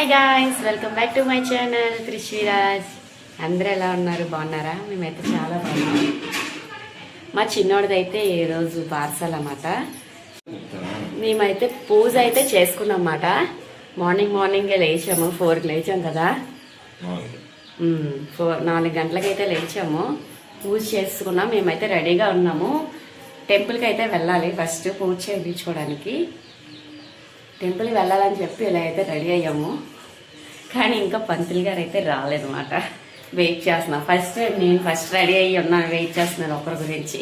Hi guys, welcome back to my channel Trishriraj. అందరూ ఎలా ఉన్నారు? బాగున్నారా? మేమైతే చాలా బాగున్నాం. మా చిన్నోడిదైతే ఈరోజు పార్సల్ అన్నమాట. మేమైతే పూజ అయితే చేసుకున్నాం అన్నమాట. మార్నింగే లేచాము, 4కి లేచాం కదా. 4 గంటలకైతే లేచాము, పూజ చేసుకున్నాం. మేమైతే రెడీగా ఉన్నాము. టెంపుల్కి అయితే వెళ్ళాలి. ఫస్ట్ పూజ చేయించుకోవడానికి టెంపుల్కి వెళ్ళాలని చెప్పి ఇలా అయితే రెడీ అయ్యాము. కానీ ఇంకా పంతులు గారు అయితే రాలేదన్నమాట. వెయిట్ చేస్తున్నా. నేను ఫస్ట్ రెడీ అయ్యి ఉన్నాను, వెయిట్ చేస్తున్నాను ఒకరి గురించి.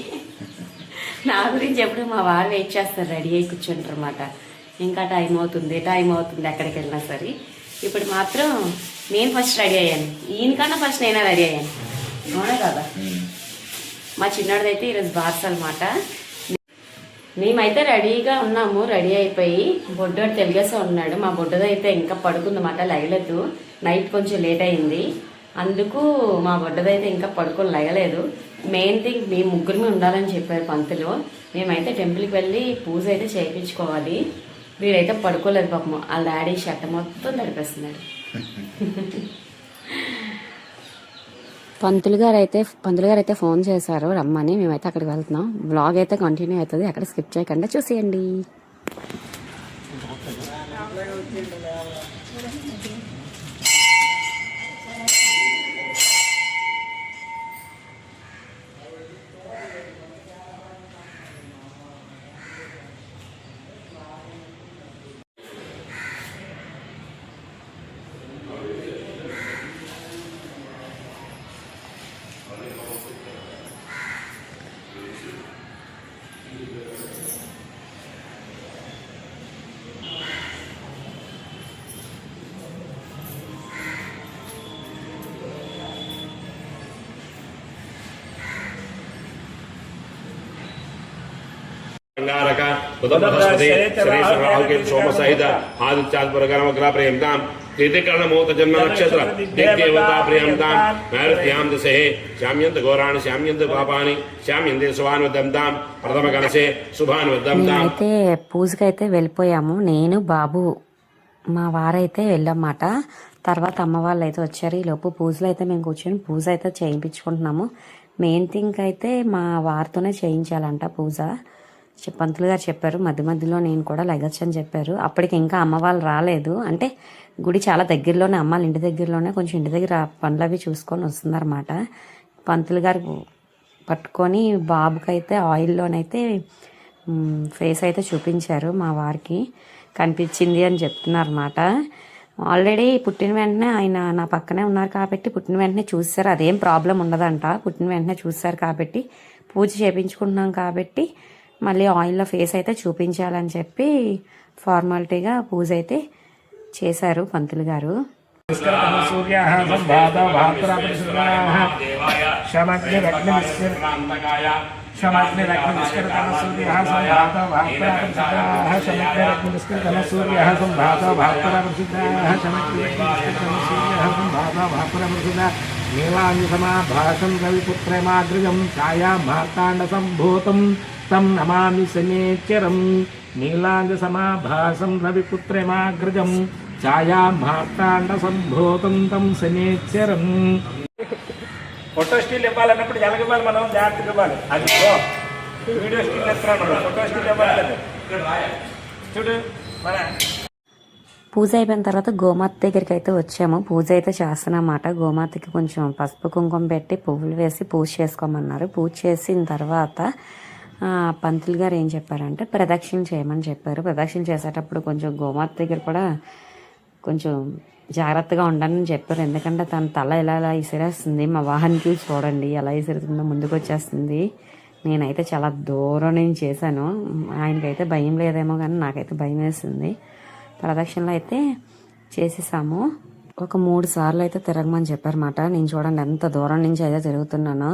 నా గురించి ఎప్పుడు మా వారు వెయిట్ చేస్తారు, రెడీ అయ్యి కూర్చుంటారు అన్నమాట. ఇంకా టైం అవుతుంది ఎక్కడికి వెళ్ళినా సరే. ఇప్పుడు మాత్రం నేను ఫస్ట్ రెడీ అయ్యాను. ఈయనకన్నా ఫస్ట్ నేనే రెడీ అయ్యాను. అవునా కదా? మా చిన్నోడిదైతే ఈరోజు బార్స్ అనమాట. మేమైతే రెడీగా ఉన్నాము. రెడీ అయిపోయి బొడ్డోడు తెలిగేసే ఉన్నాడు. మా బొడ్డదైతే ఇంకా పడుకుందన్నమాట, లగలేదు. నైట్ కొంచెం లేట్ అయింది, అందుకు మా బొడ్డదైతే ఇంకా పడుకొని లగలేదు. మెయిన్ థింగ్ మేము ముగ్గురమే ఉండాలని చెప్పారు పంతులు. మేమైతే టెంపుల్కి వెళ్ళి పూజ అయితే చేయించుకోవాలి. వీడైతే పడుకోలేదు పాపం. వాళ్ళ డాడీ షర్ట్ మొత్తం తడిపేస్తున్నాడు. పంతులు గారు అయితే ఫోన్ చేశారు రమ్మని. మేమైతే అక్కడికి వెళ్తున్నాం. వ్లాగ్ అయితే కంటిన్యూ అవుతుంది, అక్కడ స్కిప్ చేయకుండా చూసేయండి. अंगारक बुध बृहस्पति शनेश्वर राहु के सोम सहित आदित्यात्पर गणमग्रह प्रेमताम तीर्थकर्ण मुहूर्त जन्म नक्षत्र देवता प्रियमताम नैऋत्याम दिशे श्याम्यंत घोराणि श्याम्यंत पापानि श्याम्यंते शुभानुदम्ताम प्रथम कलशे शुभानुदम्ताम. అయితే పూజకి అయితే వెళ్ళిపోయాము. నేను బాబు మా వారైతే వెళ్ళామాట. తర్వాత అమ్మ వాళ్ళు అయితే వచ్చారు. ఈ లోపు పూజలో అయితే మేము కూర్చొని పూజ అయితే చేయించుకుంటున్నాము. మెయిన్ థింగ్ అయితే మా వారితోనే చేయించాలంట పూజ. పంతులు గారు చెప్పారు. మధ్యలో నేను కూడా లగచ్చు అని చెప్పారు. అప్పటికి ఇంకా అమ్మ వాళ్ళు రాలేదు. అంటే గుడి చాలా దగ్గరలోనే, అమ్మ వాళ్ళ ఇంటి దగ్గరలోనే, కొంచెం ఇంటి దగ్గర పనులు అవి చూసుకొని వస్తుందన్నమాట. పంతులు గారు పట్టుకొని బాబుకైతే ఆయిల్లోనైతే ఫేస్ అయితే చూపించారు. మా వారికి కనిపించింది అని చెప్తున్నారన్నమాట. ఆల్రెడీ పుట్టిన వెంటనే ఆయన నా పక్కనే ఉన్నారు కాబట్టి పుట్టిన వెంటనే చూస్తారు, అదేం ప్రాబ్లం ఉండదంట. పుట్టిన వెంటనే చూస్తారు కాబట్టి పూజ చేయించుకుంటున్నాం కాబట్టి మళ్ళీ ఆయిల్లో ఫేస్ అయితే చూపించాలని చెప్పి ఫార్మాలిటీగా పూజ అయితే చేశారు పంతులు గారు. నీలాంజసమాభాసం రవిపుత్రమాగ్రజం ఛాయా మార్తాండ సంభూతం తం నమామి శనేశ్వరం. నీలాంజసమాభాసం రవిపుత్రమాగ్రజం ఛాయా మార్తాండ సంభూతం తం శనేశ్వరం. Photo still ఇవ్వాలన్నప్పుడు ఎలాగివ్వాలి? మనం జాగ్రత్తగా ఇవ్వాలి. అది వీడియో స్టిల్ ఎత్తున్నాను, ఫోటో స్టిల్ ఇవ్వాలి. చూడు మన పూజ అయిపోయిన తర్వాత గోమాత దగ్గరికి అయితే వచ్చాము. పూజ అయితే చేస్తున్నమాట. గోమాతకి కొంచెం పసుపు కుంకుమ పెట్టి పువ్వులు వేసి పూజ చేసుకోమన్నారు. పూజ చేసిన తర్వాత పంతులు గారు ఏం చెప్పారంటే ప్రదక్షిణ చేయమని చెప్పారు. ప్రదక్షిణ చేసేటప్పుడు కొంచెం గోమాత దగ్గర కూడా కొంచెం జాగ్రత్తగా ఉండాలని చెప్పారు. ఎందుకంటే తన తల ఇలా ఇసిరేస్తుంది. మా వాహనానికి చూడండి ఎలా ఇసిరుతుందో, ముందుకు వచ్చేస్తుంది. నేనైతే చాలా దూరం నుంచి చేశాను. ఆయనకైతే భయం లేదేమో కానీ నాకైతే భయం వేసింది. ప్రదక్షిణలో అయితే చేసేసాము. ఒక 3 సార్లు అయితే తిరగమని చెప్పారన్నమాట. నేను చూడండి ఎంత దూరం నుంచి అయితే తిరుగుతున్నానో.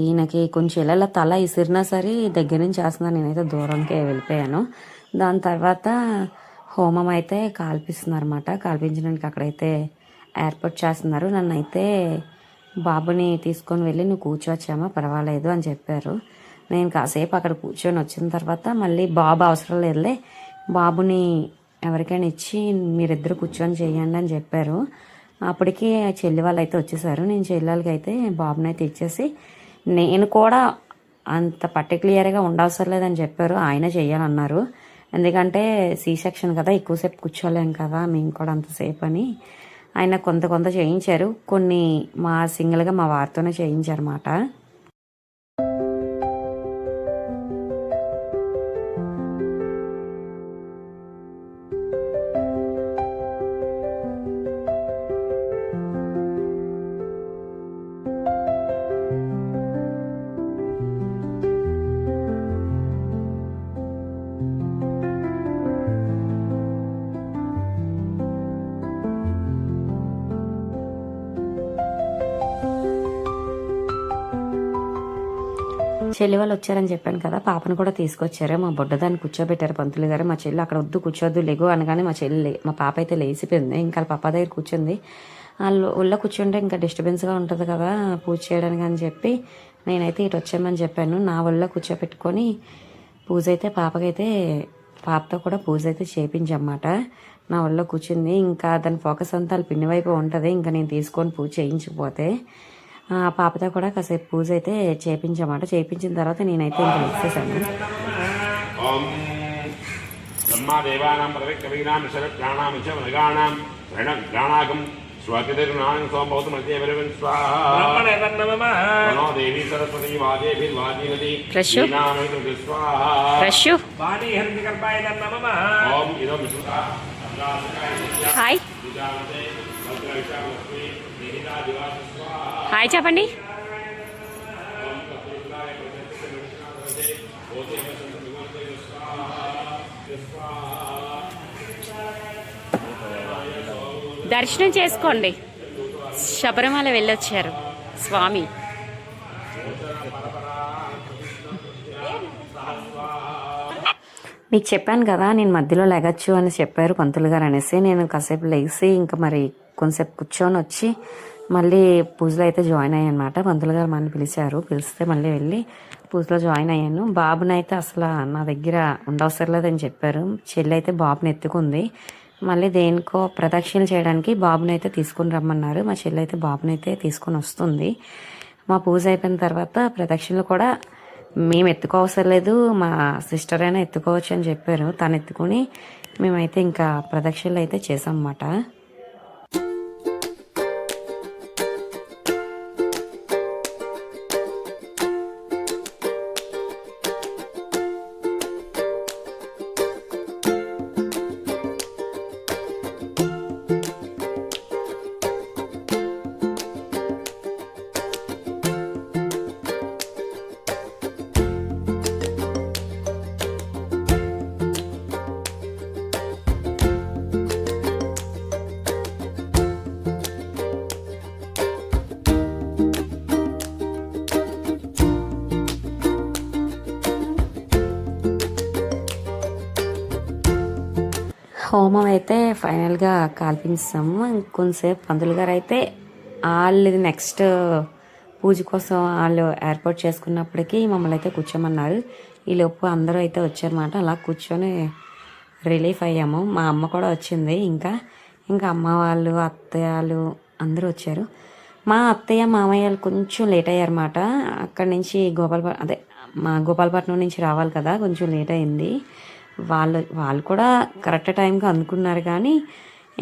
ఈయనకి కొంచెం ఇలా తల ఇసిరినా సరే దగ్గర నుంచి చేస్తున్నాను. నేనైతే దూరంకే వెళ్ళిపోయాను. దాని తర్వాత హోమం అయితే కాల్పిస్తున్నారన్నమాట. కాల్పించడానికి అక్కడైతే ఏర్పాటు చేస్తున్నారు. నన్ను అయితే బాబుని తీసుకొని వెళ్ళి నువ్వు కూర్చోవచ్చామా, పర్వాలేదు అని చెప్పారు. నేను కాసేపు అక్కడ కూర్చొని వచ్చిన తర్వాత మళ్ళీ బాబు అవసరం లేదులే, బాబుని ఎవరికైనా ఇచ్చి మీరిద్దరు కూర్చొని చేయండి అని చెప్పారు. అప్పటికి చెల్లి వాళ్ళు అయితే వచ్చేసారు. నేను చెల్లెలకి అయితే బాబుని అయితే ఇచ్చేసి, నేను కూడా అంత పర్టికులర్గా ఉండవసరం లేదని చెప్పారు, ఆయన చెయ్యాలన్నారు. ఎందుకంటే సి సెక్షన్ కదా, ఎక్కువసేపు కూర్చోలేం కదా మేము కూడా అంతసేపు అని ఆయన కొంత చేయించారు. కొన్ని మా సింగిల్గా మా వారితోనే చేయించారు అన్నమాట. చెల్లి వాళ్ళు వచ్చారని చెప్పాను కదా, పాపను కూడా తీసుకొచ్చారు. మా బుడ్డదాన్ని కూర్చోబెట్టారు పంతులు గారు. మా చెల్లి అక్కడ వద్దు కూర్చోద్దు లెగు అనగానే మా పాప అయితే లేచిపోయింది. ఇంకా పాప దగ్గర కూర్చుంది. వాళ్ళు ఒళ్ళో కూర్చుంటే ఇంకా డిస్టర్బెన్స్గా ఉంటుంది కదా పూజ చేయడానికి అని చెప్పి నేనైతే ఇటు వచ్చామని చెప్పాను. నా ఒళ్ళో కూర్చోబెట్టుకొని పూజ అయితే పాపతో కూడా పూజ అయితే చేయించమాట. నా ఒళ్ళో కూర్చుంది. ఇంకా దాని ఫోకస్ అంతా వాళ్ళ పిన్ని వైపు ఉంటుంది. ఇంకా నేను తీసుకొని పూజ చేయించకపోతే పాపతో కూడా కాసేపు పూజ అయితే చేయించమాట. చేయించిన తర్వాత నేనైతే ఇంకా ఇచ్చేసాను. బ్రహ్మాదేవానాం ప్రవిక్రమీనాం శరత్రాణాం విషమృగాణాం రణగ్రాణాగం స్వాతిర్నాం సోమభౌతం అత్యవరవన్ స్వాహా నమో దేవి సరస్వతి వాదేభిర్వాదీనది నామేతు స్వాహా రష్యు వాణి హరిత కర్పాయ నమః. ఓం ఇదం విష్ణుతా హాయ్ హాయ్ చెప్పండి. దర్శనం చేసుకోండి. శబరిమల వెళ్ళొచ్చారు స్వామి. మీకు చెప్పాను కదా నేను మధ్యలో లెగచ్చు అని చెప్పారు పంతులు గారు అనేసి. నేను కాసేపు లెగిసి ఇంకా మరి కొంతసేపు కూర్చొని వచ్చి మళ్ళీ పూజలో అయితే జాయిన్ అయ్యాను అనమాట. పంతులు గారు మళ్ళీ పిలిస్తే మళ్ళీ వెళ్ళి పూజలో జాయిన్ అయ్యాను. బాబునైతే అసలు నా దగ్గర ఉండవసరం లేదని చెప్పారు. చెల్లి అయితే బాబుని ఎత్తుకుంది. మళ్ళీ దేనికో ప్రదక్షిణలు చేయడానికి బాబునైతే తీసుకుని రమ్మన్నారు. మా చెల్లి అయితే బాబునైతే తీసుకొని వస్తుంది. మా పూజ అయిపోయిన తర్వాత ప్రదక్షిణలు కూడా మేము ఎత్తుకోవసరం లేదు, మా సిస్టర్ అయినా ఎత్తుకోవచ్చు అని చెప్పారు. తను ఎత్తుకుని మేమైతే ఇంకా ప్రదక్షిణలు అయితే చేసాం అన్నమాట. హోమం అయితే ఫైనల్గా కాల్పించాము. కొంతసేపు పంతులు గారు అయితే వాళ్ళు నెక్స్ట్ పూజ కోసం వాళ్ళు ఏర్పాటు చేసుకున్నప్పటికీ మమ్మల్ని అయితే కూర్చోమన్నారు. ఈలోపు అందరూ అయితే వచ్చారన్నమాట. అలా కూర్చొని రిలీఫ్ అయ్యాము. మా అమ్మ కూడా వచ్చింది. ఇంకా అమ్మ వాళ్ళు అత్తయ్యలు అందరూ వచ్చారు. మా అత్తయ్య మామయ్యలు కొంచెం లేట్ అయ్యారన్నమాట. అక్కడి నుంచి గోపాలపట్నం నుంచి రావాలి కదా, కొంచెం లేట్ అయింది. వాళ్ళు కూడా కరెక్ట్ టైంకి అందుకున్నారు, కానీ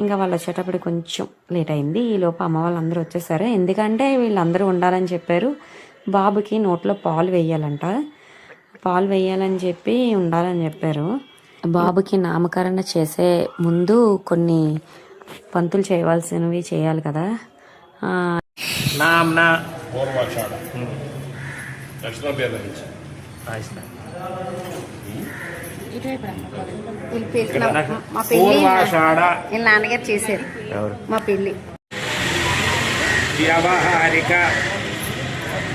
ఇంకా వాళ్ళు వచ్చేటప్పుడు కొంచెం లేట్ అయింది. ఈలోపు అమ్మ వాళ్ళందరూ వచ్చేసారు. ఎందుకంటే వీళ్ళందరూ ఉండాలని చెప్పారు. బాబుకి నోట్లో పాలు వేయాలని చెప్పి ఉండాలని చెప్పారు. బాబుకి నామకరణ చేసే ముందు కొన్ని పంతులు చేయవలసినవి చేయాలి కదా. నామ్నా పూర్వాషాఢ దక్షిణ పేద పూర్వాషాఢ నాన్నగారు చేశారు మా పెళ్ళి.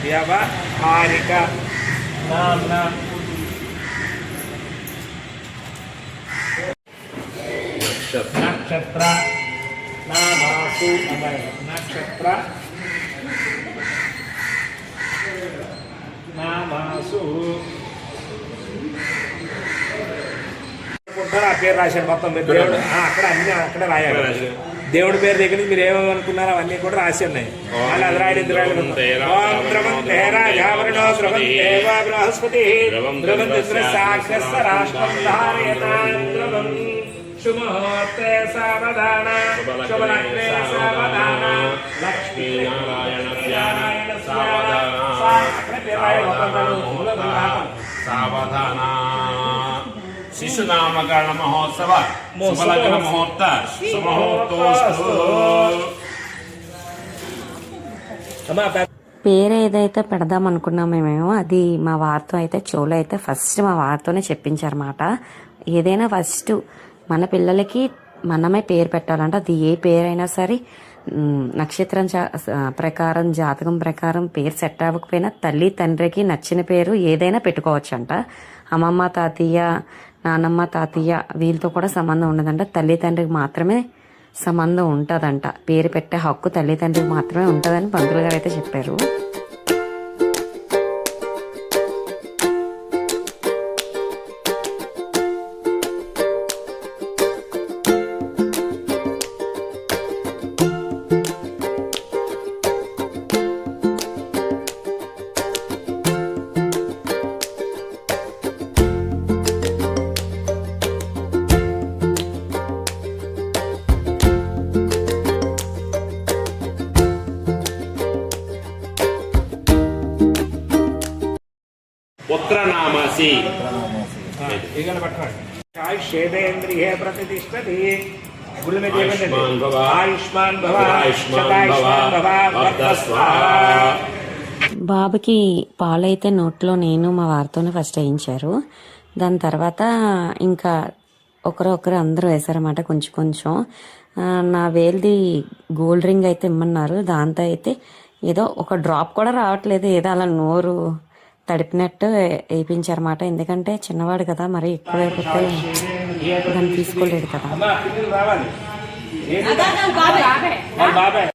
వ్యవహారిక నామ్నా నక్షత్ర నామాసు నక్షత్ర నామాసు ఏమనుకుంటారో ఆ పేరు రాశాడు మొత్తం. మీరు దేవుడు అక్కడ అన్ని అక్కడ రాయాలి. దేవుడి పేరు దగ్గర నుంచి మీరు ఏమనుకున్నారో అవన్నీ కూడా రాసి ఉన్నాయి. మళ్ళీ అది రాయడం బృహస్పతి శుభముహూర్తే సావధాన శుభలగ్నే సావధాన లక్ష్మీనారాయణ సావధాన శిశునామకరణ మహోత్సవ శుభలగ్న ముహూర్త సుముహూర్తోస్తు. పేరు ఏదైతే పెడదాం అనుకున్నామో మేము అది మా వారితో అయితే చెవులో అయితే ఫస్ట్ మా వారితోనే చెప్పించారన్నమాట. ఏదైనా ఫస్ట్ మన పిల్లలకి మనమే పేరు పెట్టాలంట. అది ఏ పేరైనా సరే నక్షత్రం ప్రకారం జాతకం ప్రకారం పేరు సెట్ అవ్వకపోయినా తల్లి తండ్రికి నచ్చిన పేరు ఏదైనా పెట్టుకోవచ్చు అంట. అమ్మమ్మ తాతయ్య నానమ్మ తాతయ్య వీళ్ళతో కూడా సంబంధం ఉండదంట. తల్లి తండ్రికి మాత్రమే సంబంధం ఉంటుందంట. పేరు పెట్టే హక్కు తల్లి తండ్రికి మాత్రమే ఉంటుందని పంతులు గారు అయితే చెప్పారు. పుత్రనామసి ఈగలు పట్టండి. శేదేంద్రియే ప్రతిష్టతి ఆయుష్మాన్ భవ ఆయుష్మాన్ భవ ఆయుష్మాన్ భవ వర్ధస్వ. బాబుకి పాలైతే నోట్లో నేను మా వారితోనే ఫస్ట్ వేయించారు. దాని తర్వాత ఇంకా ఒకరు అందరూ వేశారన్నమాట కొంచెం కొంచెం. నా వేలిది గోల్డ్ రింగ్ అయితే ఇమ్మన్నారు. దాంతో అయితే ఏదో ఒక డ్రాప్ కూడా రావట్లేదు, ఏదో అలా నోరు తడిపినట్టు వేయించారన్నమాట. ఎందుకంటే చిన్నవాడు కదా, మరి ఎక్కువైపోతే దాన్ని తీసుకోలేడు కదా. బాబాయ్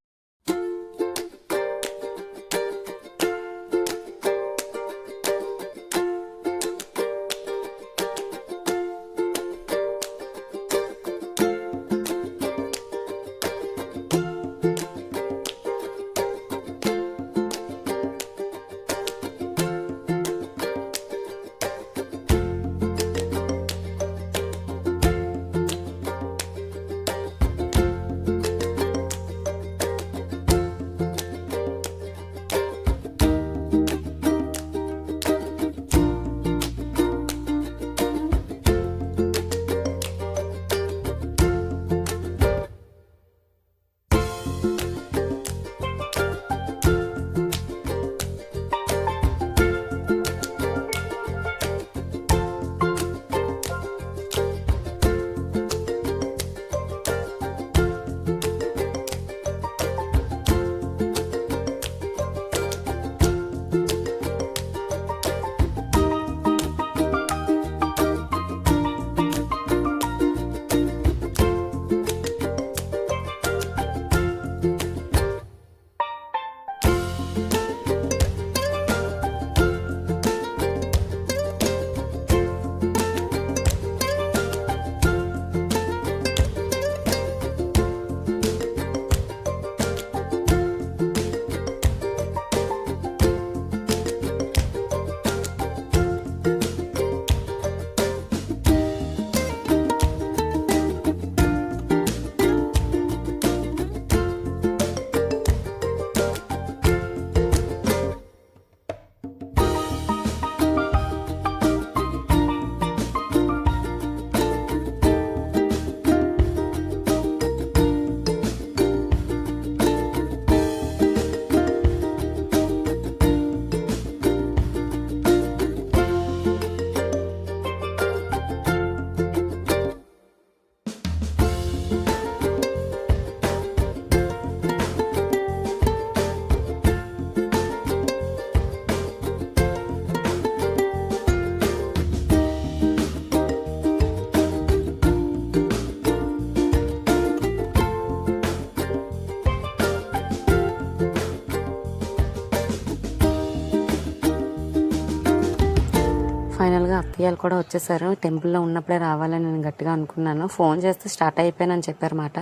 ఫైనల్గా అత్తయ్యలు కూడా వచ్చేసారు. టెంపుల్లో ఉన్నప్పుడే రావాలని నేను గట్టిగా అనుకున్నాను. ఫోన్ చేస్తే స్టార్ట్ అయిపోయానని చెప్పారన్నమాట.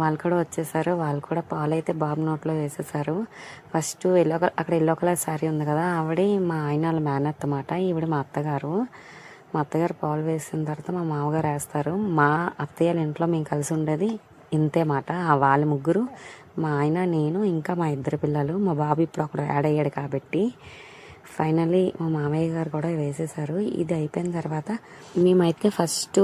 వాళ్ళు కూడా వచ్చేసారు. వాళ్ళు కూడా పాలు అయితే బాబు నోట్లో వేసేసారు. ఫస్ట్ అక్కడ ఎల్లో కలర్ శారీ ఉంది కదా, ఆవిడ మా ఆయన వాళ్ళ మేనత్త అన్నమాట. ఈవిడ మా అత్తగారు. మా అత్తగారు పాలు వేసిన తర్వాత మా మామగారు వేస్తారు. మా అత్తయ్యల ఇంట్లో మేము కలిసి ఉండేది ఇంతే మాట. వాళ్ళ ముగ్గురు, మా ఆయన, నేను, ఇంకా మా ఇద్దరు పిల్లలు. మా బాబు ఇప్పుడు అక్కడ యాడ్ అయ్యాడు కాబట్టి ఫైనల్లీ మా మామయ్య గారు కూడా వేసేసారు. ఇది అయిపోయిన తర్వాత మేమైతే ఫస్ట్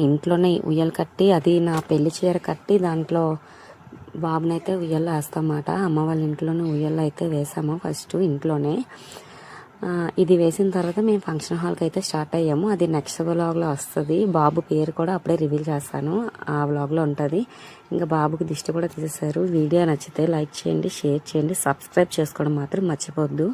ఇంట్లోనే ఉయ్యాలు కట్టి, అది నా పెళ్లి చీర కట్టి దాంట్లో బాబునైతే ఉయ్యాల్లో వేస్తామన్నమాట. అమ్మ వాళ్ళ ఇంట్లోనే ఉయ్యాల్లో అయితే వేసాము ఫస్ట్ ఇంట్లోనే. ఇది వేసిన తర్వాత మేము ఫంక్షన్ హాల్కి అయితే స్టార్ట్ అయ్యాము. అది నెక్స్ట్ వ్లాగ్లో వస్తుంది. బాబు పేరు కూడా అప్పుడే రివీల్ చేస్తాను, ఆ వ్లాగ్లో ఉంటుంది. ఇంకా బాబుకి దిష్టి కూడా తీసేశారు. వీడియో నచ్చితే లైక్ చేయండి, షేర్ చేయండి, సబ్స్క్రైబ్ చేసుకోవడం మాత్రం మర్చిపోద్దు.